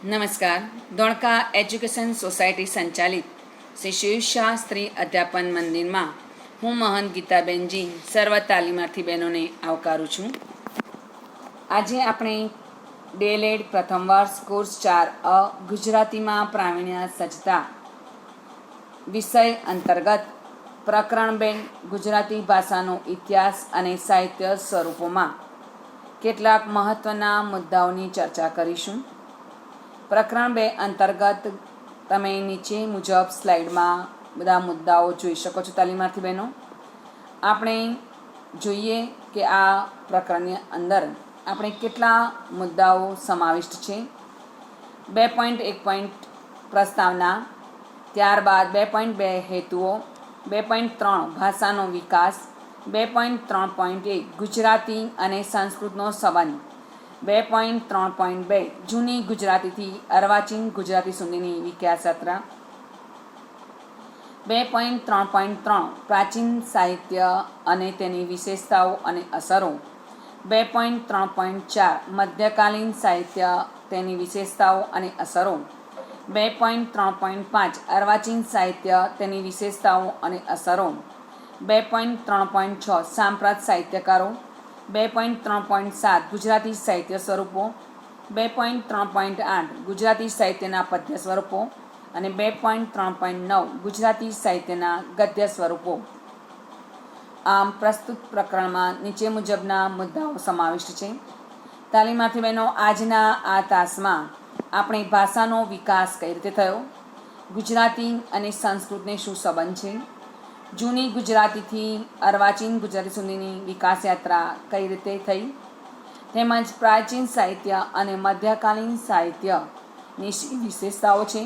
નમસ્કાર. Dholka education society સંચાલિત શ્રી શિવશાસ્ત્રી અધ્યાપન મંદિરમાં હું મહંત ગીતાબેનજી સર્વ તાલીમાર્થી બહેનોને આવકારું છું. આજે આપણે ડીએલએડ પ્રથમ વર્ષ કોર્સ 4 ગુજરાતીમાં પ્રાવીણ્ય સજ્જતા વિષય અંતર્ગત પ્રકરણ 2 ગુજરાતી ભાષાનો ઇતિહાસ અને સાહિત્ય સ્વરૂપોમાં કેટલાક મહત્ત્વના મુદ્દાઓની ચર્ચા કરીશું. પ્રકરણ 2 અંતર્ગત તમે નીચે મુજબ સ્લાઇડમાં બધા મુદ્દાઓ જોઈ શકો છો. તાલીમાર્થી બહેનો, આપણે જોઈએ કે આ પ્રકરણની અંદર આપણે કેટલા મુદ્દાઓ સમાવિષ્ટ છે. 2.1 પ્રસ્તાવના, ત્યારબાદ 2.2 હેતુઓ, 2.3 ભાષાનો વિકાસ, 2.3.1 ગુજરાતી અને સંસ્કૃતનો સંબંધ, 2.3.2 જૂની ગુજરાતીથી અર્વાચીન ગુજરાતી સુધીની વિકાસ યાત્રા, 2.3.3 પ્રાચીન સાહિત્ય અને તેની વિશેષતાઓ અને અસરો, 2.3.4 મધ્યકાલીન સાહિત્ય તેની વિશેષતાઓ અને અસરો, 2.3.5 અર્વાચીન સાહિત્ય તેની વિશેષતાઓ અને અસરો, 2.3.6 સાંપ્રત સાહિત્યકારો, 2.3.7 ગુજરાતી સાહિત્ય સ્વરૂપો, 2.3.8 ગુજરાતી સાહિત્યના પદ્ય સ્વરૂપો અને 2.3.9 ગુજરાતી સાહિત્યના ગદ્ય સ્વરૂપો. આમ પ્રસ્તુત પ્રકરણમાં નીચે મુજબના મુદ્દાઓ સમાવિષ્ટ છે. તાલીમાર્થી બહેનો, આજના આ તાસમાં આપણે ભાષાનો વિકાસ કઈ રીતે થયો, ગુજરાતી અને સંસ્કૃતને શું સંબંધ છે, જૂની ગુજરાતીથી અર્વાચીન ગુજરાતી સુધીની વિકાસ યાત્રા કઈ રીતે થઈ, તેમજ પ્રાચીન સાહિત્ય અને મધ્યકાલીન સાહિત્યની શી વિશેષતાઓ છે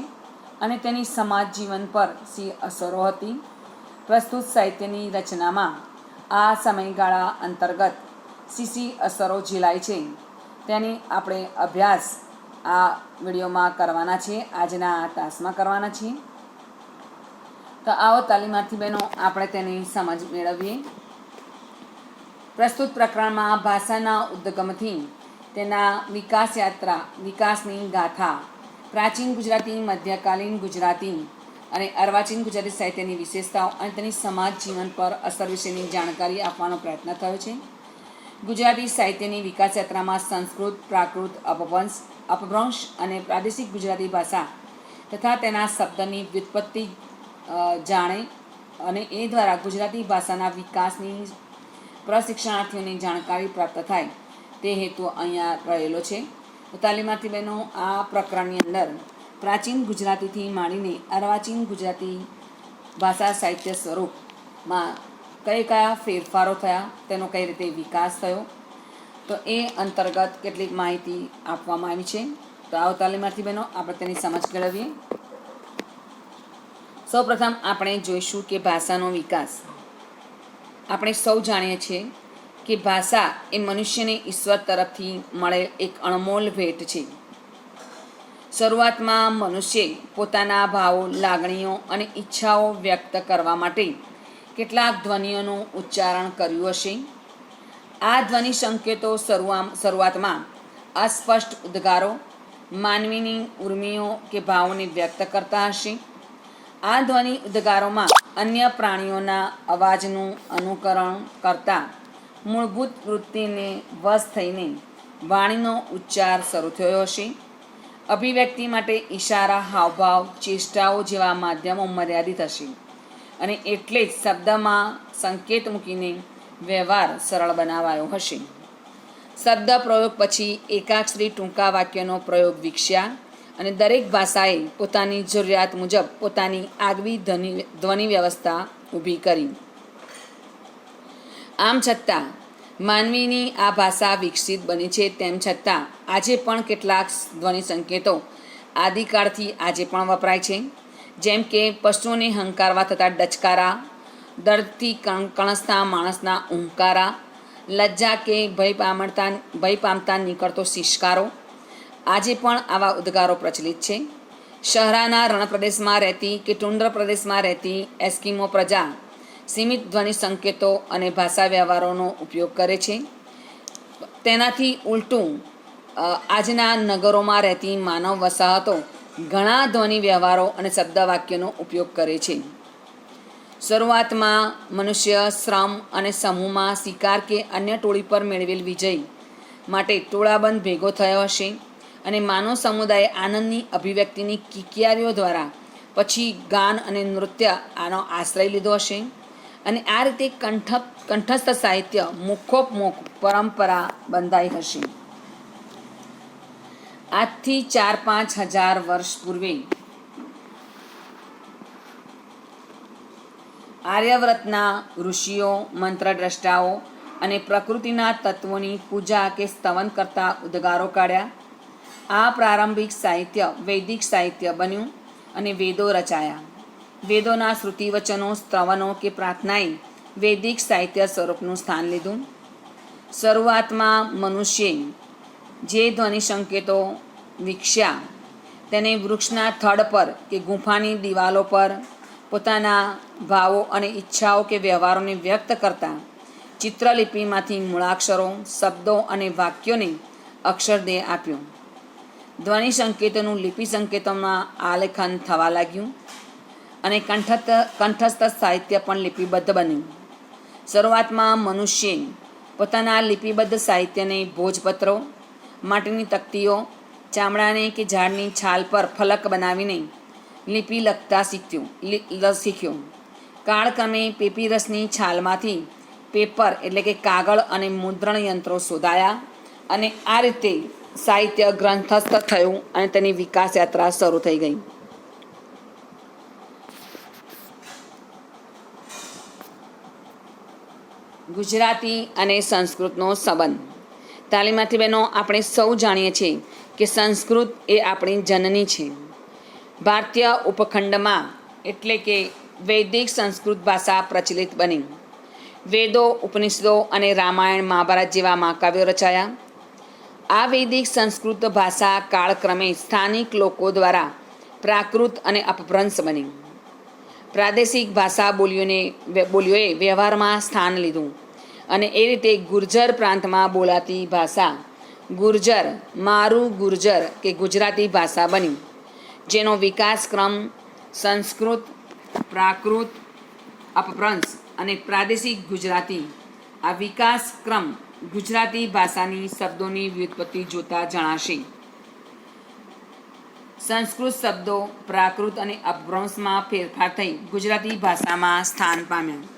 અને તેની સમાજ જીવન પર શી અસરો હતી. પ્રસ્તુત સાહિત્યની રચનામાં આ સમયગાળા અંતર્ગત શી અસરો ઝીલાય છે તેની આપણે અભ્યાસ આ વિડીયોમાં કરવાના છીએ, આજના આ તાસમાં કરવાના છીએ. તો આવો તાલીમાર્થી બહેનો, આપણે તેની સમજ મેળવીએ. પ્રસ્તુત પ્રકરણમાં ભાષાના ઉદ્ગમથી તેના વિકાસ યાત્રા, વિકાસની ગાથા, પ્રાચીન ગુજરાતી, મધ્યકાલીન ગુજરાતી અને અર્વાચીન ગુજરાતી સાહિત્યની વિશેષતાઓ અને તેની સમાજ જીવન પર અસર વિશેની જાણકારી આપવાનો પ્રયત્ન થયો છે. ગુજરાતી સાહિત્યની વિકાસ યાત્રામાં સંસ્કૃત, પ્રાકૃત, અપભ્રંશ અને પ્રાદેશિક ગુજરાતી ભાષા તથા તેના શબ્દની વ્યુત્પત્તિ જાણે અને એ દ્વારા ગુજરાતી ભાષાના વિકાસની પ્રશિક્ષણાર્થીઓની જાણકારી પ્રાપ્ત થાય તે હેતુ અહીંયા રહેલો છે. તો તાલીમાર્થી બહેનો, આ પ્રકરણની અંદર પ્રાચીન ગુજરાતીથી માંડીને અર્વાચીન ગુજરાતી ભાષા સાહિત્ય સ્વરૂપમાં કયા ફેરફારો થયા, તેનો કઈ રીતે વિકાસ થયો, તો એ અંતર્ગત કેટલીક માહિતી આપવામાં આવી છે. તો આવો તાલીમાર્થી બહેનો, આપણે તેની સમજ કેળવીએ. સૌપ્રથમ આપણે જોઈશું કે ભાષાનો વિકાસ. આપણે સૌ જાણીએ છીએ કે ભાષા એ મનુષ્યને ઈશ્વર તરફથી મળેલ એક અણમોલ ભેટ છે. શરૂઆતમાં મનુષ્યે પોતાના ભાવો, લાગણીઓ અને ઈચ્છાઓ વ્યક્ત કરવા માટે કેટલાક ધ્વનિઓનું ઉચ્ચારણ કર્યું હશે. આ ધ્વનિ સંકેતો શરૂઆતમાં અસ્પષ્ટ ઉદ્ગારો, માનવીની ઉર્મિઓ કે ભાવોને વ્યક્ત કરતા હશે. આ ધ્વનિ ઉદ્ગારોમાં અન્ય પ્રાણીઓના અવાજનું અનુકરણ કરતા મૂળભૂત વૃત્તિને વશ થઈને વાણીનો ઉચ્ચાર શરૂ થયો હશે. અભિવ્યક્તિ માટે ઈશારા, હાવભાવ, ચેષ્ટાઓ જેવા માધ્યમો મર્યાદિત હશે અને એટલે જ શબ્દમાં સંકેત મૂકીને વ્યવહાર સરળ બનાવાયો હશે. શબ્દ પ્રયોગ પછી એકાક્ષરી ટૂંકા વાક્યનો પ્રયોગ વિકસ્યા અને દરેક ભાષાએ પોતાની જરૂરિયાત મુજબ પોતાની આગવી ધ્વનિ વ્યવસ્થા ઊભી કરી. આમ છતાં માનવીની આ ભાષા વિકસિત બની છે, તેમ છતાં આજે પણ કેટલાક ધ્વનિ સંકેતો આદિકાળથી આજે પણ વપરાય છે. જેમ કે પશુઓને હંકારવા થતા ડચકારા, દર્દથી કણસતા માણસના ઊંકારા, લજ્જા કે ભય પામતા નીકળતો શિષ્કારો. આજે પણ આવા ઉદ્ગારો પ્રચલિત છે. સહારાના રણપ્રદેશમાં રહેતી કે ટુંડ્ર પ્રદેશમાં રહેતી એસ્કિમો પ્રજા સીમિત ધ્વનિ સંકેતો અને ભાષા વ્યવહારોનો ઉપયોગ કરે છે. તેનાથી ઉલટું આજના નગરોમાં રહેતી માનવ વસાહતો ઘણા ધ્વનિ વ્યવહારો અને શબ્દ વાક્યનો ઉપયોગ કરે છે. શરૂઆતમાં મનુષ્ય શ્રમ અને સમૂહમાં શિકાર કે અન્ય ટોળી પર મેળવેલ વિજય માટે ટોળાબંધ ભેગો થયો હશે અને માનવ સમુદાય આનંદની અભિવ્યક્તિની કિકિયારીઓ દ્વારા પછી ગાન અને નૃત્ય આનો આશ્રય લીધો હશે અને આ રીતે કંઠસ્થ સાહિત્ય મુખોપમુખ પરંપરા બંધાઈ હશે. આજથી 4-5 હજાર વર્ષ પૂર્વે આર્યવ્રતના ઋષિઓ મંત્રદ્રષ્ટાઓ અને પ્રકૃતિના તત્વોની પૂજા કે સ્તવન કરતા ઉદ્ગારો કાઢ્યા. આ પ્રારંભિક સાહિત્ય વૈદિક સાહિત્ય બન્યું અને વેદો રચાયા. વેદોના શ્રુતિવચનો સ્તવનો કે પ્રાર્થનાએ વૈદિક સાહિત્ય સ્વરૂપનું સ્થાન લીધું. શરૂઆતમાં મનુષ્યે જે ધ્વનિ સંકેતો વિકસ્યા તેને વૃક્ષના થડ પર કે ગુફાની દિવાલો પર પોતાના ભાવો અને ઈચ્છાઓ કે વ્યવહારોને વ્યક્ત કરતા ચિત્રલિપિમાંથી મૂળાક્ષરો શબ્દો અને વાક્યોને અક્ષરદેહ આપ્યો. ધ્વનિ સંકેતોનું લિપિ સંકેતોમાં આલેખન થવા લાગ્યું અને કંઠસ્થ સાહિત્ય પણ લિપિબદ્ધ બન્યું. શરૂઆતમાં મનુષ્યે પોતાના લિપિબદ્ધ સાહિત્યને ભોજપત્રો માટીની તકતીઓ ચામડાને કે ઝાડની છાલ પર ફલક બનાવીને લિપિ લખતા શીખ્યો. કાળક્રમે પેપીરસની છાલમાંથી પેપર એટલે કે કાગળ અને મુદ્રણ યંત્રો શોધાયા અને આ રીતે સાહિત્ય ગ્રંથસ્થ થયું અને તેની વિકાસ યાત્રા શરૂ થઈ ગઈ. ગુજરાતી અને સંસ્કૃતનો સંબંધ. તાલીમાર્થી બહેનો, આપણે સૌ જાણીએ છીએ કે સંસ્કૃત એ આપણી જનની છે. ભારતીય ઉપખંડમાં એટલે કે વૈદિક સંસ્કૃત ભાષા પ્રચલિત બની. વેદો ઉપનિષદો અને રામાયણ મહાભારત જેવા મહાકાવ્યો રચાયા. આ વૈદિક સંસ્કૃત ભાષા કાળક્રમે સ્થાનિક લોકો દ્વારા પ્રાકૃત અને અપભ્રંશ બની. પ્રાદેશિક ભાષા બોલીઓએ વ્યવહારમાં સ્થાન લીધું અને એ રીતે ગુર્જર પ્રાંતમાં બોલાતી ભાષા ગુર્જર મારું ગુર્જર કે ગુજરાતી ભાષા બની, જેનો વિકાસક્રમ સંસ્કૃત, પ્રાકૃત, અપભ્રંશ અને પ્રાદેશિક ગુજરાતી. આ વિકાસક્રમ ગુજરાતી ભાષાની શબ્દોની વ્યુત્પત્તિ જોતા જણાશે. સંસ્કૃત શબ્દો પ્રાકૃત અને અપભ્રંશમાં ફેરફાર થઈ ગુજરાતી ભાષામાં સ્થાન પામ્યા.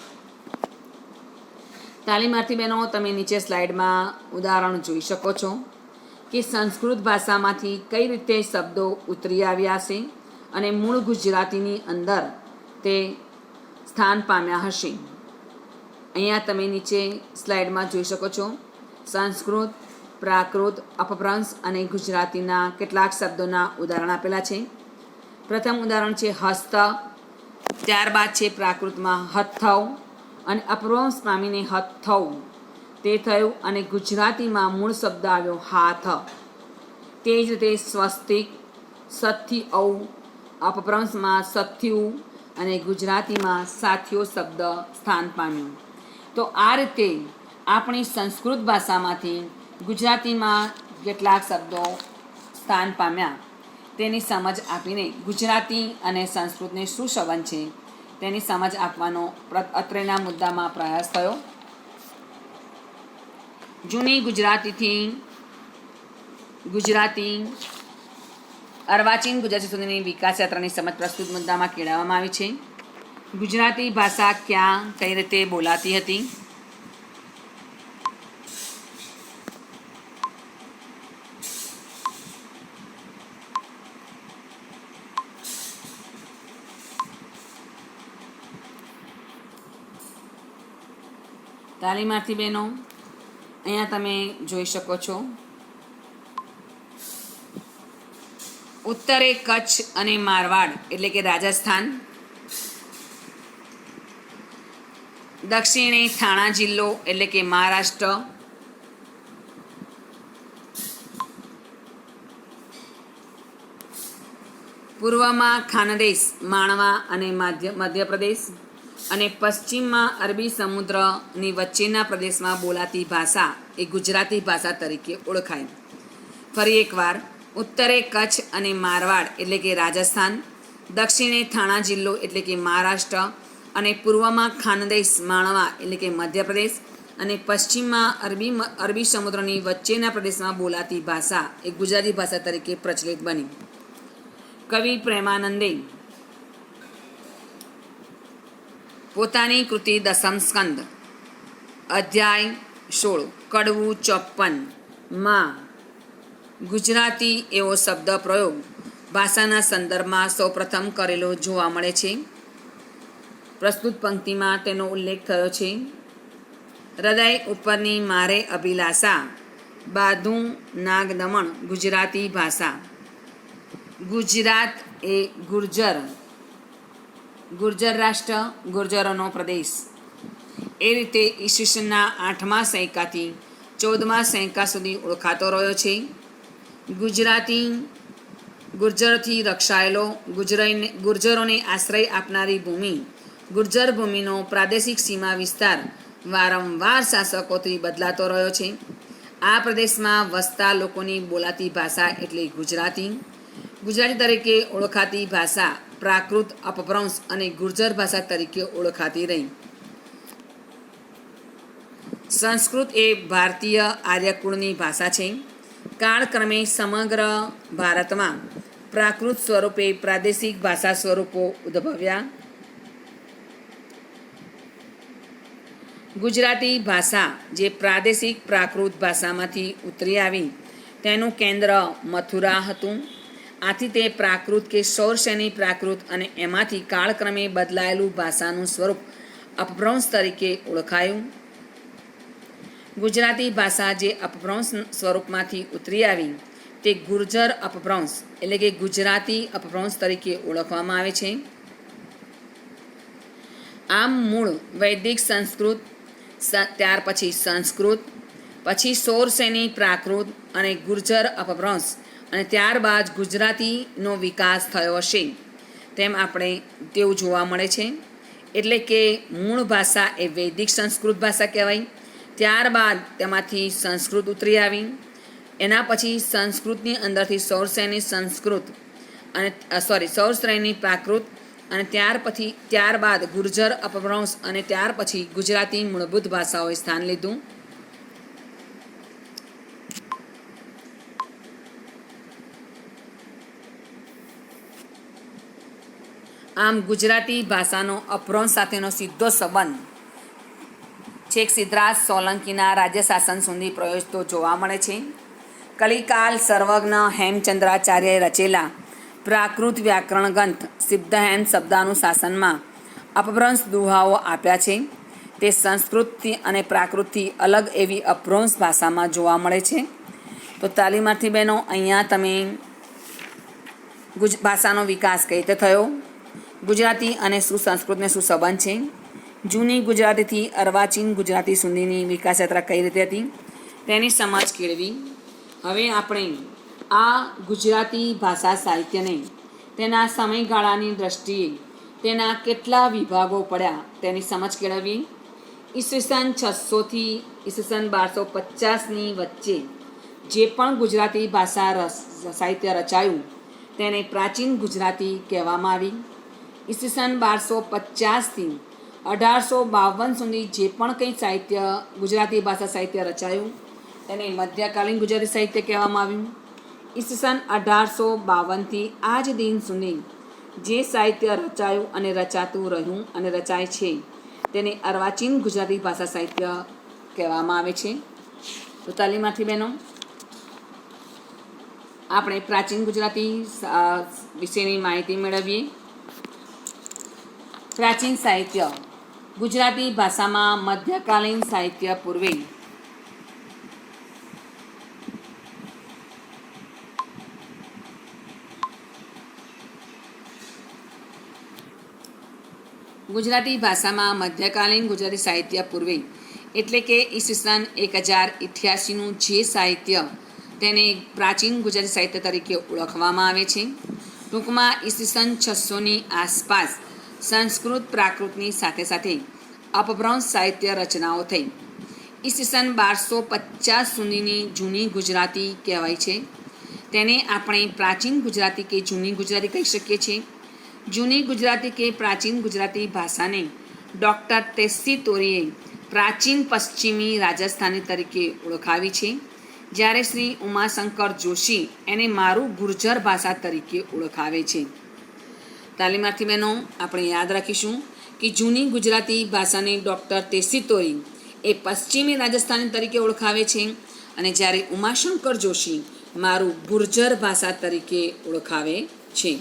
તાલીમાર્થી બહેનો, તમે નીચે સ્લાઇડમાં ઉદાહરણ જોઈ શકો છો કે સંસ્કૃત ભાષામાંથી કઈ રીતે શબ્દો ઉતરી આવ્યા હશે અને મૂળ ગુજરાતીની અંદર તે સ્થાન પામ્યા હશે. અહીંયા તમે નીચે સ્લાઇડમાં જોઈ શકો છો સંસ્કૃત, પ્રાકૃત, અપભ્રંશ અને ગુજરાતીના કેટલાક શબ્દોના ઉદાહરણ આપેલા છે. પ્રથમ ઉદાહરણ છે હસ્ત, ત્યારબાદ છે પ્રાકૃતમાં હથ્થવ અને અપભ્રંશ પામીને હથ્થવ તે થયું અને ગુજરાતીમાં મૂળ શબ્દ આવ્યો હાથ. તે જ રીતે સ્વસ્તિક, સથી ઔ, અપભ્રંશમાં સથ્યું અને ગુજરાતીમાં સાથીઓ શબ્દ સ્થાન પામ્યું. તો આ રીતે આપણી સંસ્કૃત ભાષામાંથી ગુજરાતીમાં કેટલાક શબ્દો સ્થાન પામ્યા તેની સમજ આપીને ગુજરાતી અને સંસ્કૃતને શું સંબંધ છે તેની સમજ આપવાનો અત્રેના મુદ્દામાં પ્રયાસ થયો. જૂની ગુજરાતીથી ગુજરાતી અર્વાચીન ગુજરાતી સુધીની વિકાસ યાત્રાની સમજ પ્રસ્તુત મુદ્દામાં કેળવવામાં આવી છે. ગુજરાતી ભાષા ક્યાં કઈ રીતે બોલાતી હતી? તાલીમાર્થી બહેનો, અહીંયા તમે જોઈ શકો છો ઉત્તરે કચ્છ અને મારવાડ એટલે કે રાજસ્થાન, દક્ષિણે થાણા જિલ્લો એટલે કે મહારાષ્ટ્ર, પૂર્વમાં ખાનદેશ, માળવા અને મધ્યપ્રદેશ અને પશ્ચિમમાં અરબી સમુદ્રની વચ્ચેના પ્રદેશમાં બોલાતી ભાષા એ ગુજરાતી ભાષા તરીકે ઓળખાય. ફરી એકવાર, ઉત્તરે કચ્છ અને મારવાડ એટલે કે રાજસ્થાન, દક્ષિણે થાણા જિલ્લો એટલે કે મહારાષ્ટ્ર અને પૂર્વમાં ખાનદેશ માળવા એટલે કે મધ્યપ્રદેશ અને પશ્ચિમમાં અરબી સમુદ્રની વચ્ચેના પ્રદેશમાં બોલાતી ભાષા એ ગુજરાતી ભાષા તરીકે પ્રચલિત બની. કવિ પ્રેમાનંદે પોતાની કૃતિ દસમ સ્કંદ અધ્યાય 16 કડવું 54માં ગુજરાતી એવો શબ્દ પ્રયોગ ભાષાના સંદર્ભમાં સૌપ્રથમ કરેલો જોવા મળે છે. પ્રસ્તુત પંક્તિમાં તેનો ઉલ્લેખ થયો છે. હૃદય ઉપરની મારે અભિલાષા, બાંધું નાગ દમણ ગુજરાતી ભાષા. ગુજરાત એ ગુર્જર રાષ્ટ્ર, ગુર્જરોનો પ્રદેશ. એ રીતે ઈસવીસનના 8મા સૈકાથી 14મા સૈકા સુધી ઓળખાતો રહ્યો છે. ગુજરાતી ગુર્જરથી રક્ષાયેલો, ગુર્જરોને આશ્રય આપનારી ભૂમિ, ગુર્જર ભૂમિનો પ્રાદેશિક સીમા વિસ્તાર વારંવાર શાસકોથી બદલાતો રહ્યો છે. આ પ્રદેશમાં વસતા લોકોની બોલાતી ભાષા એટલે ગુજરાતી. ગુજરાતી તરીકે ઓળખાતી ભાષા પ્રાકૃત, અપભ્રંશ અને ગુર્જર ભાષા તરીકે ઓળખાતી રહી. સંસ્કૃત એ ભારતીય આર્યકુળની ભાષા છે. કાળક્રમે સમગ્ર ભારતમાં પ્રાકૃત સ્વરૂપે પ્રાદેશિક ભાષા સ્વરૂપો ઉદ્ભવ્યા. ગુજરાતી ભાષા જે પ્રાદેશિક પ્રાકૃત ભાષામાંથી ઉતરી આવી તેનું કેન્દ્ર મથુરા હતું. આથી તે પ્રાકૃત કે સૌરસેની પ્રાકૃત અને એમાંથી કાળક્રમે બદલાયેલું ભાષાનું સ્વરૂપ અપભ્રંશ તરીકે ઓળખાયું. ગુજરાતી ભાષા જે અપભ્રંશ સ્વરૂપમાંથી ઉતરી આવી તે ગુર્જર અપભ્રંશ એટલે કે ગુજરાતી અપભ્રંશ તરીકે ઓળખવામાં આવે છે. આમ મૂળ વૈદિક સંસ્કૃત, ત્યાર પછી સંસ્કૃત, પછી સૌરસેની પ્રાકૃત અને ગુર્જર અપભ્રંશ અને ત્યારબાદ ગુજરાતીનો વિકાસ થયો હશે તેમ આપણે તેવું જોવા મળે છે. એટલે કે મૂળ ભાષા એ વૈદિક સંસ્કૃત ભાષા કહેવાય. ત્યારબાદ તેમાંથી સંસ્કૃત ઉતરી આવી. એના પછી સંસ્કૃતની અંદરથી સૌરસેની સંસ્કૃત અને સૌરશ્રેણી પ્રાકૃત અને ત્યારબાદ ગુર્જર અપભ્રંશ અને ત્યાર પછી ગુજરાતી મૂળભૂત ભાષાઓએ સ્થાન લીધું. આમ ગુજરાતી ભાષાનો અપભ્રંશ સાથેનો સીધો સંબંધ છેક સિદ્ધરાજ સોલંકીના રાજ્ય શાસન સુધી પ્રયોજતો જોવા મળે છે. કલિકાલ સર્વજ્ઞ હેમચંદ્રાચાર્યએ રચેલા પ્રાકૃત વ્યાકરણ ગ્રંથ સિદ્ધહેમ શબ્દાનુશાસનમાં અપભ્રંશ દુહાઓ આપ્યા છે. તે સંસ્કૃતથી અને પ્રાકૃતથી અલગ એવી અપભ્રંશ ભાષામાં જોવા મળે છે. તો તાલીમાર્થી બહેનો, અહીંયા તમે ભાષાનો વિકાસ કઈ રીતે થયો, ગુજરાતી અને સુસંસ્કૃતને શું સંબંધ છે, જૂની ગુજરાતીથી અર્વાચીન ગુજરાતી સુધીની વિકાસ યાત્રા કઈ રીતે હતી તેની સમજ કેળવી. હવે આપણે આ ગુજરાતી ભાષા સાહિત્યને તેના સમયગાળાની દ્રષ્ટિએ તેના કેટલા વિભાગો પડ્યા તેની સમજ કેળવી. ઈસવીસન 600થી ઈસવીસન 1250ની વચ્ચે જે પણ ગુજરાતી ભાષા સાહિત્ય રચાયું તેને પ્રાચીન ગુજરાતી કહેવામાં આવી. ઈસવીસન 1250થી 1852 સુધી જે પણ કંઈ સાહિત્ય ગુજરાતી ભાષા સાહિત્ય રચાયું તેને મધ્યકાલીન ગુજરાતી સાહિત્ય કહેવામાં આવ્યું. ઈસવીસન 1852થી આજ દિન સુધી જે સાહિત્ય રચાયું અને રચાતું રહ્યું અને રચાય છે તેને અર્વાચીન ગુજરાતી ભાષા સાહિત્ય કહેવામાં આવે છે. તો તાલીમાર્થી બહેનો, આપણે પ્રાચીન ગુજરાતી વિશેની માહિતી મેળવીએ. પ્રાચીન સાહિત્ય ગુજરાતી ભાષામાં મધ્યકાલીન સાહિત્ય પૂર્વે ગુજરાતી ભાષામાં મધ્યકાલીન ગુજરાતી સાહિત્ય પૂર્વે એટલે કે ઈસવીસન 1088નું જે સાહિત્ય તેને પ્રાચીન ગુજરાતી સાહિત્ય તરીકે ઓળખવામાં આવે છે. ટૂંકમાં ઈસવીસન 600ની આસપાસ સંસ્કૃત પ્રાકૃતની સાથે સાથે અપભ્રંશ સાહિત્ય રચનાઓ થઈ. ઈસવીસન 1250 સુધીની જૂની ગુજરાતી કહેવાય છે. તેને આપણે પ્રાચીન ગુજરાતી કે જૂની ગુજરાતી કહી શકીએ છીએ. જૂની ગુજરાતી કે પ્રાચીન ગુજરાતી ભાષાને ડૉક્ટર ટેસ્સી તોરીએ પ્રાચીન પશ્ચિમી રાજસ્થાની તરીકે ઓળખાવી છે, જ્યારે શ્રી ઉમાશંકર જોશી એને મારું ગુર્જર ભાષા તરીકે ઓળખાવે છે. તાલીમાર્થી બહેનો, આપણે યાદ રાખીશું કે જૂની ગુજરાતી ભાષાને ડૉક્ટર ટેસ્સી તોરી એ પશ્ચિમી રાજસ્થાની તરીકે ઓળખાવે છે, અને જ્યારે ઉમાશંકર જોશી મારું ગુર્જર ભાષા તરીકે ઓળખાવે છે.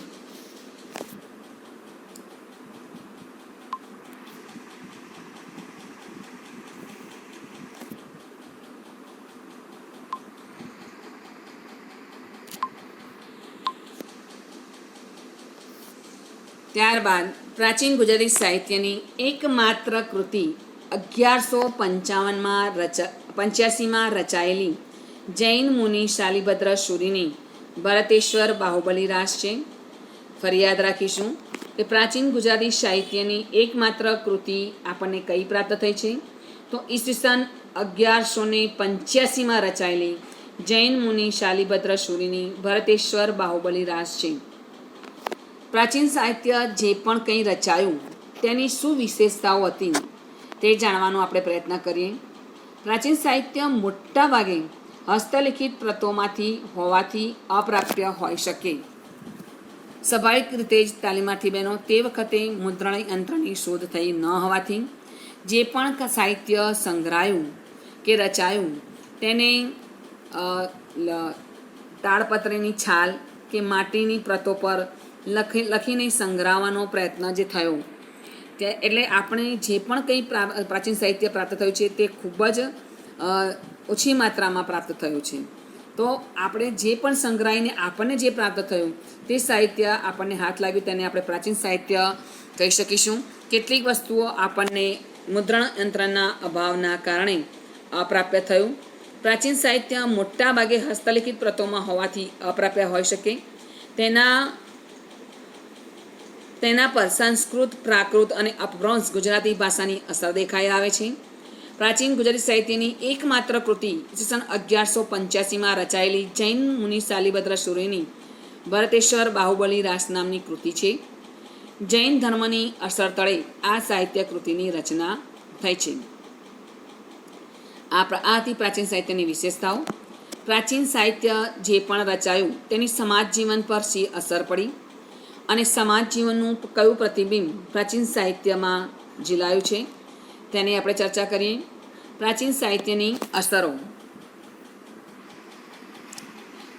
ત્યારબાદ પ્રાચીન ગુજરાતી સાહિત્યની એકમાત્ર કૃતિ 1185માં રચાયેલી જૈન મુનિ શાલિભદ્ર શૂરીની ભરતેશ્વર બાહુબલી રાસ છે. ફરી યાદ રાખીશું કે પ્રાચીન ગુજરાતી સાહિત્યની એકમાત્ર કૃતિ આપણને કઈ પ્રાપ્ત થઈ છે, તો ઈસવીસન 1185માં રચાયેલી જૈન મુનિ શાલિભદ્ર શૂરીની ભરતેશ્વર બાહુબલી રાસ છે. પ્રાચીન સાહિત્ય જે પણ કંઈ રચાયું તેની શું વિશેષતાઓ હતી તે જાણવાનો આપણે પ્રયત્ન કરીએ. પ્રાચીન સાહિત્ય મોટા ભાગે હસ્તલિખિત પ્રતોમાંથી હોવાથી અપ્રાપ્ય હોઈ શકે. સ્વાભાવિક રીતે જ તાલીમાર્થી બહેનો, તે વખતે મુદ્રણ યંત્રની શોધ થઈ ન હોવાથી જે પણ સાહિત્ય સંગ્રહાયું કે રચાયું તેને તાડપત્રીની છાલ કે માટીની પ્રતો પર લખીને સંગ્રહવાનો પ્રયત્ન જે થયો, એટલે આપણે જે પણ કંઈ પ્રાચીન સાહિત્ય પ્રાપ્ત થયું છે તે ખૂબ જ ઓછી માત્રામાં પ્રાપ્ત થયું છે. તો આપણે જે પણ સંગ્રહીને આપણને જે પ્રાપ્ત થયું તે સાહિત્ય આપણને હાથ લાગ્યું તેને આપણે પ્રાચીન સાહિત્ય કહી શકીશું. કેટલીક વસ્તુઓ આપણને મુદ્રણ યંત્રના અભાવના કારણે અપ્રાપ્ય થયું. પ્રાચીન સાહિત્ય મોટા ભાગે હસ્તલિખિત પ્રતોમાં હોવાથી અપ્રાપ્ય હોઈ શકે. તેના પર સંસ્કૃત, પ્રાકૃત અને અપભ્રંશ ગુજરાતી ભાષાની અસર દેખાઈ આવે છે. પ્રાચીન ગુજરાતી સાહિત્યની એકમાત્ર કૃતિ ઈસવીસન 1185માં રચાયેલી જૈન મુનિ શાલિભદ્ર શૂરીની ભરતેશ્વર બાહુબલી રાસ નામની કૃતિ છે. જૈન ધર્મની અસર તળે આ સાહિત્ય કૃતિની રચના થઈ છે. આ હતી પ્રાચીન સાહિત્યની વિશેષતાઓ. પ્રાચીન સાહિત્ય જે પણ રચાયું તેની સમાજ જીવન પર શી અસર પડી અને સમાજ જીવનનું કયું પ્રતિબિંબ પ્રાચીન સાહિત્યમાં ઝીલાયું છે તેની આપણે ચર્ચા કરીએ. પ્રાચીન સાહિત્યની અસરો.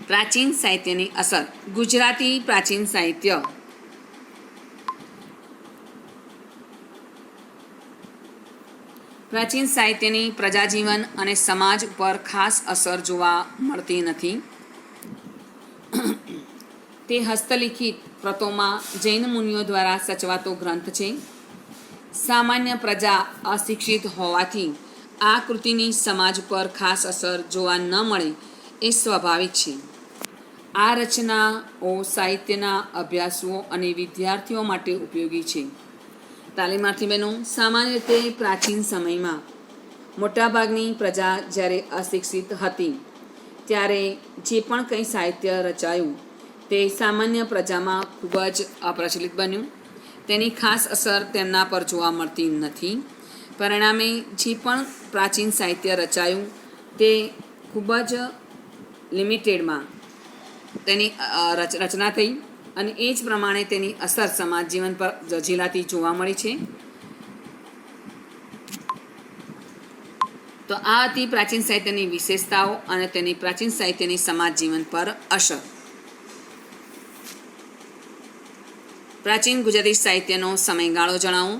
પ્રાચીન સાહિત્યની અસર. ગુજરાતી પ્રાચીન સાહિત્ય પ્રાચીન સાહિત્યની પ્રજાજીવન અને સમાજ ઉપર ખાસ અસર જોવા મળતી નથી. તે હસ્તલિખિત પ્રતોમાં જૈન મુનિઓ દ્વારા સચવાતો ગ્રંથ છે. સામાન્ય પ્રજા અશિક્ષિત હોવાથી આ કૃતિની સમાજ પર ખાસ અસર જોવા ન મળે એ સ્વાભાવિક છે. આ રચનાઓ સાહિત્યના અભ્યાસુઓ અને વિદ્યાર્થીઓ માટે ઉપયોગી છે. તાલીમાર્થી બહેનો, સામાન્ય રીતે પ્રાચીન સમયમાં મોટાભાગની પ્રજા જ્યારે અશિક્ષિત હતી ત્યારે જે પણ કંઈ સાહિત્ય રચાયું તે સામાન્ય પ્રજામાં ખૂબ જ અપ્રચલિત બન્યું. તેની ખાસ અસર તેમના પર જોવા મળતી નથી. પરિણામે જે પણ પ્રાચીન સાહિત્ય રચાયું તે ખૂબ જ લિમિટેડમાં તેની રચના થઈ અને એ જ પ્રમાણે તેની અસર સમાજ જીવન પર ઝીલાતી જોવા મળી છે. તો આ હતી પ્રાચીન સાહિત્યની વિશેષતાઓ અને તેની પ્રાચીન સાહિત્યની સમાજ જીવન પર અસર. પ્રાચીન ગુજરાતી સાહિત્યનો સમયગાળો જણાવો.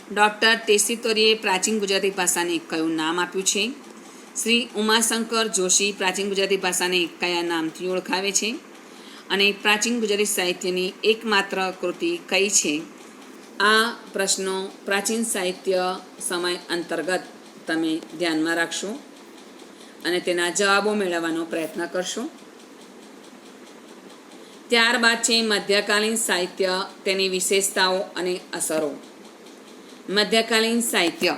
ડૉક્ટર ટેસ્સી તોરીએ પ્રાચીન ગુજરાતી ભાષાને કયું નામ આપ્યું છે? શ્રી ઉમાશંકર જોશી પ્રાચીન ગુજરાતી ભાષાને કયા નામથી ઓળખાવે છે? અને પ્રાચીન ગુજરાતી સાહિત્યની એકમાત્ર કૃતિ કઈ છે? આ પ્રશ્નો પ્રાચીન સાહિત્ય સમય અંતર્ગત તમે ધ્યાનમાં રાખશો અને તેના જવાબો મેળવવાનો પ્રયત્ન કરશો. ત્યારબાદ છે મધ્યકાલીન સાહિત્ય, તેની વિશેષતાઓ અને અસરો. મધ્યકાલીન સાહિત્ય.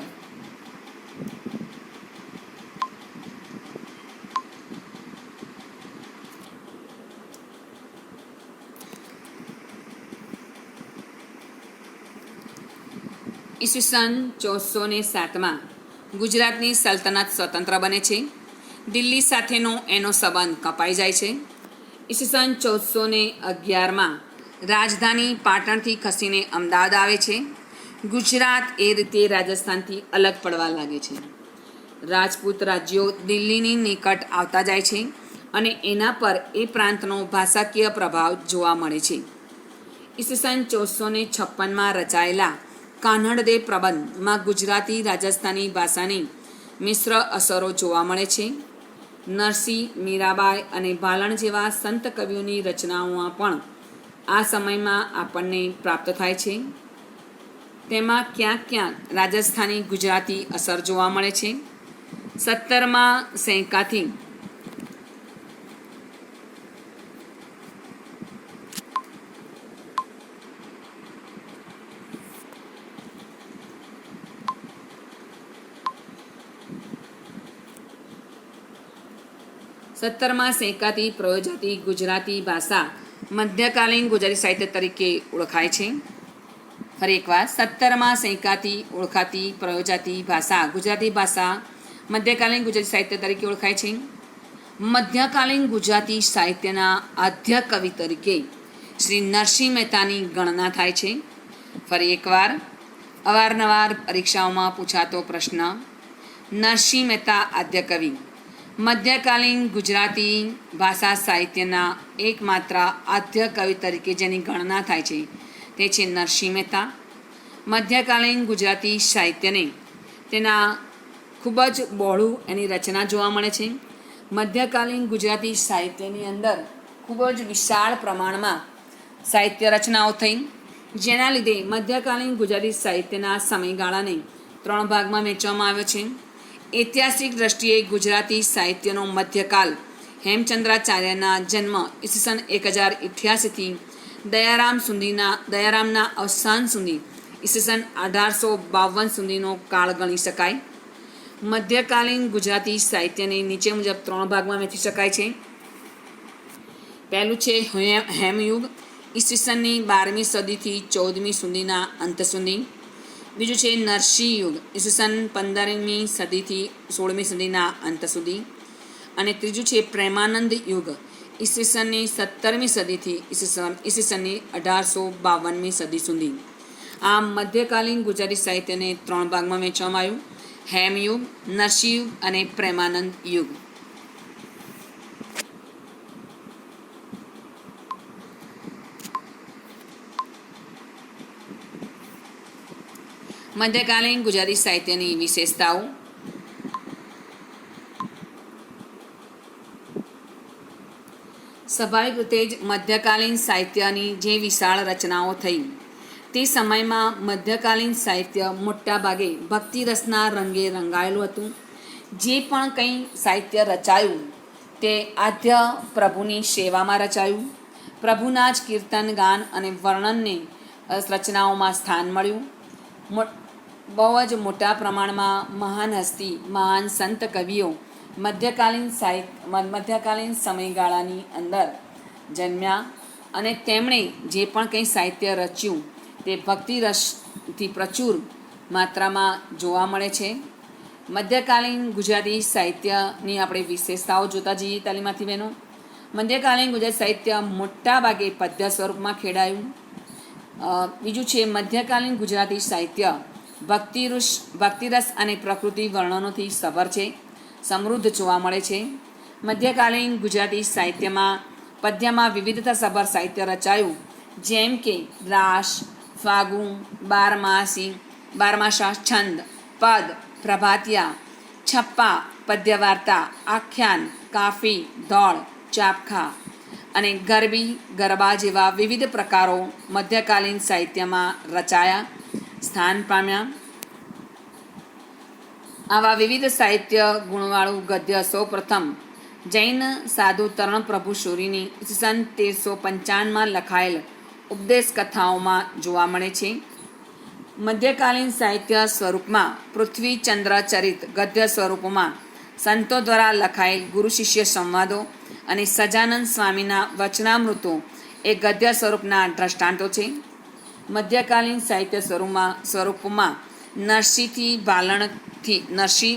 ઈસવીસન 1407માં ગુજરાતની સલ્તનત સ્વતંત્ર બને છે. દિલ્હી સાથેનો એનો સંબંધ કપાઈ જાય છે. ઈસવીસન 1411માં રાજધાની પાટણથી ખસીને અમદાવાદ આવે છે. ગુજરાત એ રીતે રાજસ્થાનથી અલગ પડવા લાગે છે. રાજપૂત રાજ્યો દિલ્હીની નિકટ આવતા જાય છે અને એના પર એ પ્રાંતનો ભાષાકીય પ્રભાવ જોવા મળે છે. ઈસવીસન 1456માં રચાયેલા કાન્હડદેવ પ્રબંધમાં ગુજરાતી રાજસ્થાની ભાષાની મિશ્ર અસરો જોવા મળે છે. નરસિંહ, મીરાબાઈ અને ભાલણ જેવા સંત કવિઓની રચનાઓમાં પણ આ સમયમાં આપણને પ્રાપ્ત થાય છે. તેમાં ક્યાંક ક્યાંક રાજસ્થાની ગુજરાતી અસર જોવા મળે છે. 17માં સૈકાથી પ્રયોજાતી ગુજરાતી ભાષા મધ્યકાલીન ગુજરાતી સાહિત્ય તરીકે ઓળખાય છે. ફરી એકવાર 17માં સૈકાથી ઓળખાતી પ્રયોજાતી ભાષા ગુજરાતી ભાષા મધ્યકાલીન ગુજરાતી સાહિત્ય તરીકે ઓળખાય છે. મધ્યકાલીન ગુજરાતી સાહિત્યના આદ્ય કવિ તરીકે શ્રી નરસિંહ મહેતાની ગણના થાય છે. ફરી એકવાર અવારનવાર પરીક્ષાઓમાં પૂછાતો પ્રશ્ન, નરસિંહ મહેતા આદ્ય કવિ. મધ્યકાલીન ગુજરાતી ભાષા સાહિત્યના એકમાત્ર આદ્ય કવિ તરીકે જેની ગણના થાય છે તે છે નરસિંહ મહેતા. મધ્યકાલીન ગુજરાતી સાહિત્યને તેના ખૂબ જ બહોળું એની રચના જોવા મળે છે. મધ્યકાલીન ગુજરાતી સાહિત્યની અંદર ખૂબ જ વિશાળ પ્રમાણમાં સાહિત્ય રચનાઓ થઈ, જેના લીધે મધ્યકાલીન ગુજરાતી સાહિત્યના સમયગાળાને 3 ભાગમાં વહેંચવામાં આવ્યો છે. ઐતિહાસિક દ્રષ્ટિએ ગુજરાતી સાહિત્યનો મધ્યકાલ હેમચંદ્રાચાર્યના જન્મ ઈસવીસન 1088થી દયારામના અવસાન સુધી ઈસવીસન 1852 સુધીનો કાળ ગણી શકાય. મધ્યકાલીન ગુજરાતી સાહિત્યને નીચે મુજબ 3 ભાગમાં વહેંચી શકાય છે. પહેલું છે હેમયુગ, ઈસવીસનની 12મી સદીથી 14મી સુધીના અંત સુધી. બીજું છે નરસિંહ યુગ, ઈસવીસન 15મી સદીથી 16મી સુધીના અંત સુધી. અને ત્રીજું છે પ્રેમાનંદ યુગ, ઈસવીસનની 17મી સદીથી ઈસવીસનની 1852મી સદી સુધી. આમ મધ્યકાલીન ગુજરાતી સાહિત્યને 3 ભાગમાં વહેંચવામાં આવ્યું: હેમયુગ, નરસિંહ યુગ અને પ્રેમાનંદ યુગ. મધ્યકાલીન ગુજરાતી સાહિત્યની વિશેષતાઓ. સ્વાભાવિક રીતે જ મધ્યકાલીન સાહિત્યની જે વિશાળ રચનાઓ થઈ તે સમયમાં મધ્યકાલીન સાહિત્ય મોટાભાગે ભક્તિરસના રંગે રંગાયેલું હતું. જે પણ કંઈ સાહિત્ય રચાયું તે આદ્ય પ્રભુની સેવામાં રચાયું. પ્રભુના જ કીર્તન, ગાન અને વર્ણનને રચનાઓમાં સ્થાન મળ્યું. બહુ જ મોટા પ્રમાણમાં મહાન હસ્તી, મહાન સંત કવિઓ મધ્યકાલીન સમયગાળાની અંદર જન્મ્યા અને તેમણે જે પણ કંઈ સાહિત્ય રચ્યું તે ભક્તિરસથી પ્રચુર માત્રામાં જોવા મળે છે. મધ્યકાલીન ગુજરાતી સાહિત્યની આપણે વિશેષતાઓ જોતા જઈએ તાલીમાર્થી બહેનો. મધ્યકાલીન ગુજરાતી સાહિત્ય મોટા ભાગે પદ્ય સ્વરૂપમાં ખેડાયું. બીજું છે મધ્યકાલીન ગુજરાતી સાહિત્ય ભક્તિરસ અને પ્રકૃતિ વર્ણનોથી સભર છે, સમૃદ્ધ જોવા મળે છે. મધ્યકાલીન ગુજરાતી સાહિત્યમાં પદ્યમાં વિવિધતા સભર સાહિત્ય રચાયું, જેમ કે રાસ, ફાગુ, બારમાસા, છંદ, પદ, પ્રભાતિયા, છપ્પા, પદ્યવાર્તા, આખ્યાન, કાફી, ધોળ, ચાપખા અને ગરબા જેવા વિવિધ પ્રકારો મધ્યકાલીન સાહિત્યમાં રચાયા, સ્થાન પામ્યા. આવા વિવિધ સાહિત્ય ગુણવાળું ગદ્ય સૌપ્રથમ જૈન સાધુ તરણ પ્રભુ શૂરીની ઈસવીસન 1355માં લખાયેલ ઉપદેશ કથાઓમાં જોવા મળે છે. મધ્યકાલીન સાહિત્ય સ્વરૂપમાં પૃથ્વીચંદ્ર ચરિત ગદ્ય સ્વરૂપોમાં સંતો દ્વારા લખાયેલ ગુરુ શિષ્ય સંવાદો અને સજાનંદ સ્વામીના વચનામૃતો એ ગદ્ય સ્વરૂપના દ્રષ્ટાંતો છે. મધ્યકાલીન સાહિત્ય સ્વરૂપમાં નરસિંહ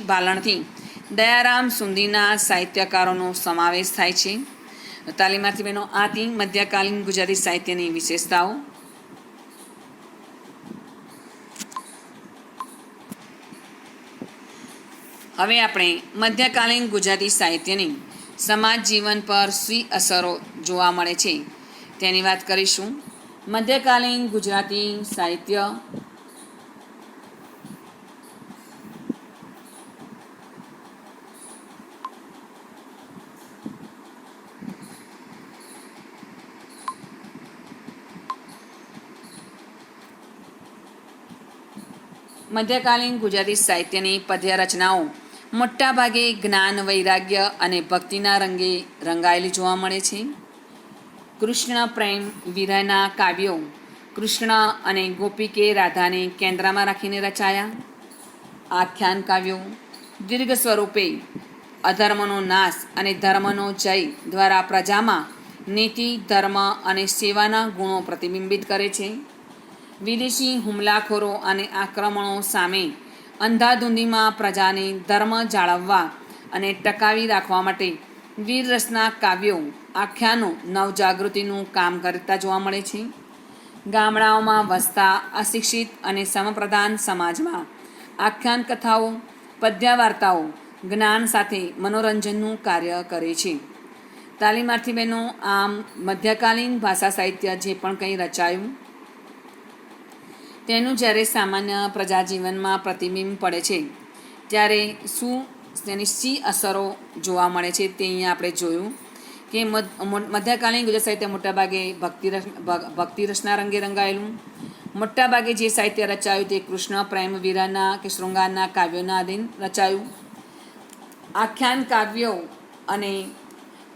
ભાલણથી દયારામ સુધીના સાહિત્યકારોનો સમાવેશ થાય છે. તાલીમાર્થી બહેનો આથી મધ્યકાલીન ગુજરાતી સાહિત્યની વિશેષતાઓ. હવે આપણે મધ્યકાલીન ગુજરાતી સાહિત્યની સમાજ જીવન પર શી અસરો જોવા મળે છે તેની વાત કરીશું. મધ્યકાલીન ગુજરાતી સાહિત્ય મધ્યકાલીન ગુજરાતી સાહિત્યની પદ્ય રચનાઓ મોટાભાગે જ્ઞાન, વૈરાગ્ય અને ભક્તિના રંગે રંગાયેલી જોવા મળે છે. કૃષ્ણ પ્રેમ વિરહના કાવ્યો કૃષ્ણ અને ગોપિકે રાધાને કેન્દ્રમાં રાખીને રચાયા. આખ્યાન કાવ્યો દીર્ઘ સ્વરૂપે અધર્મનો નાશ અને ધર્મનો જય દ્વારા પ્રજામાં નીતિ, ધર્મ અને સેવાના ગુણો પ્રતિબિંબિત કરે છે. વિદેશી હુમલાખોરો અને આક્રમણો સામે અંધાધૂંધીમાં પ્રજાને ધર્મ જાળવવા અને ટકાવી રાખવા માટે વીરરસના કાવ્યો, આખ્યાનો નવજાગૃતિનું કામ કરતા જોવા મળે છે. ગામડાઓમાં વસતા અશિક્ષિત અને સમપ્રધાન સમાજમાં આખ્યાન કથાઓ, પદ્ય વાર્તાઓ જ્ઞાન સાથે મનોરંજનનું કાર્ય કરે છે. તાલીમાર્થી બહેનો, આમ મધ્યકાલીન ભાષા સાહિત્ય જે પણ કંઈ રચાયું તેનું જ્યારે સામાન્ય પ્રજાજીવનમાં પ્રતિબિંબ પડે છે ત્યારે તેની શી અસરો જોવા મળે છે તે અહીંયા આપણે જોયું કે મધ્યકાલીન ગુજરાત સાહિત્ય મોટાભાગે ભક્તિરસના રંગે રંગાયેલું. મોટાભાગે જે સાહિત્ય રચાયું તે કૃષ્ણ પ્રેમ વિરહના કે શૃંગારના કાવ્યોના આધીન રચાયું. આખ્યાન કાવ્યો અને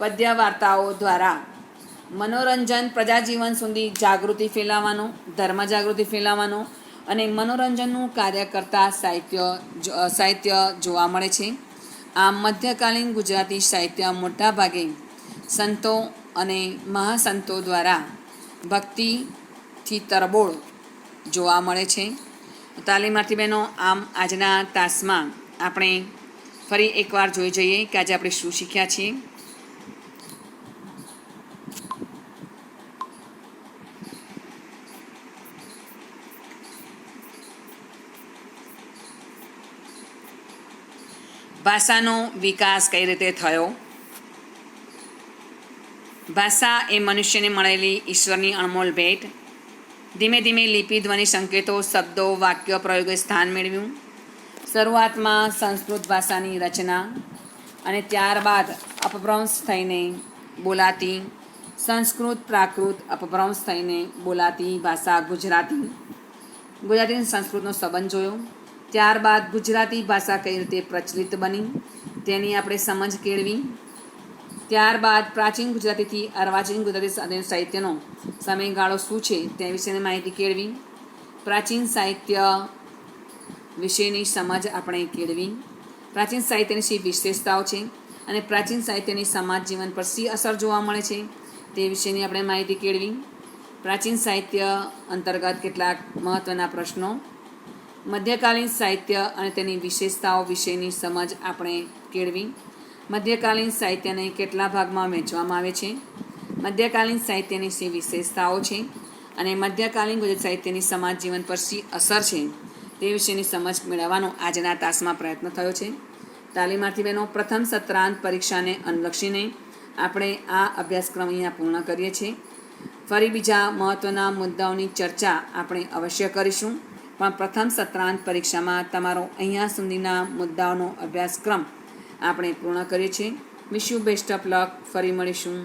પદ્ય વાર્તાઓ દ્વારા મનોરંજન, પ્રજાજીવન સુધી જાગૃતિ ફેલાવવાનો, ધર્મ જાગૃતિ ફેલાવવાનો અને મનોરંજનનું કાર્ય કરતા સાહિત્ય જોવા મળે છે. આમ મધ્યકાલીન ગુજરાતી સાહિત્ય મોટાભાગે સંતો અને મહાસંતો દ્વારા ભક્તિથી તરબોળ જોવા મળે છે. તાલીમાર્થી બહેનો, આમ આજના તાસમાં આપણે ફરી એકવાર જોઈ જઈએ કે આજે આપણે શું શીખ્યા છીએ. ભાષાનો વિકાસ કઈ રીતે થયો. ભાષા એ મનુષ્યને મળેલી ઈશ્વરની અણમોલ ભેટ. ધીમે ધીમે લિપિ, ધ્વનિ, સંકેતો, શબ્દો, વાક્ય પ્રયોગે સ્થાન મેળવ્યું. શરૂઆતમાં સંસ્કૃત ભાષાની રચના અને ત્યારબાદ અપભ્રંશ થઈને બોલાતી સંસ્કૃત, પ્રાકૃત, અપભ્રંશ થઈને બોલાતી ભાષા ગુજરાતી. ગુજરાતી સંસ્કૃતનો સંબંધ જોયો. ત્યારબાદ ગુજરાતી ભાષા કઈ રીતે પ્રચલિત બની તેની આપણે સમજ કેળવી. ત્યારબાદ પ્રાચીન ગુજરાતીથી અર્વાચીન ગુજરાતી સાહિત્યનો સમયગાળો શું છે તે વિશેની માહિતી કેળવી. પ્રાચીન સાહિત્ય વિશેની સમજ આપણે કેળવી. પ્રાચીન સાહિત્યની શી વિશેષતાઓ છે અને પ્રાચીન સાહિત્યની સમાજ જીવન પર શી અસર જોવા મળે છે તે વિશેની આપણે માહિતી કેળવી. પ્રાચીન સાહિત્ય અંતર્ગત કેટલાક મહત્ત્વના પ્રશ્નો, મધ્યકાલીન સાહિત્ય અને તેની વિશેષતાઓ વિશેની સમજ આપણે કેળવી. મધ્યકાલીન સાહિત્યને કેટલા ભાગમાં વહેંચવામાં આવે છે, મધ્યકાલીન સાહિત્યની શી વિશેષતાઓ છે અને મધ્યકાલીન ગુજરાતી સાહિત્યની સમાજ જીવન પર શી અસર છે તે વિશેની સમજ મેળવવાનો આજના તાસમાં પ્રયત્ન થયો છે. તાલીમાર્થી બહેનો, પ્રથમ સત્રાંત પરીક્ષાને અનુલક્ષીને આપણે આ અભ્યાસક્રમ અહીંયા પૂર્ણ કરીએ છીએ. ફરી બીજા મહત્ત્વના મુદ્દાઓની ચર્ચા આપણે અવશ્ય કરીશું, પણ પ્રથમ સત્રાંત પરીક્ષામાં તમારો અહીંયા સુધીના મુદ્દાઓનો અભ્યાસક્રમ આપણે પૂર્ણ કરીએ છીએ. Wish you best of luck. ફરી મળીશું.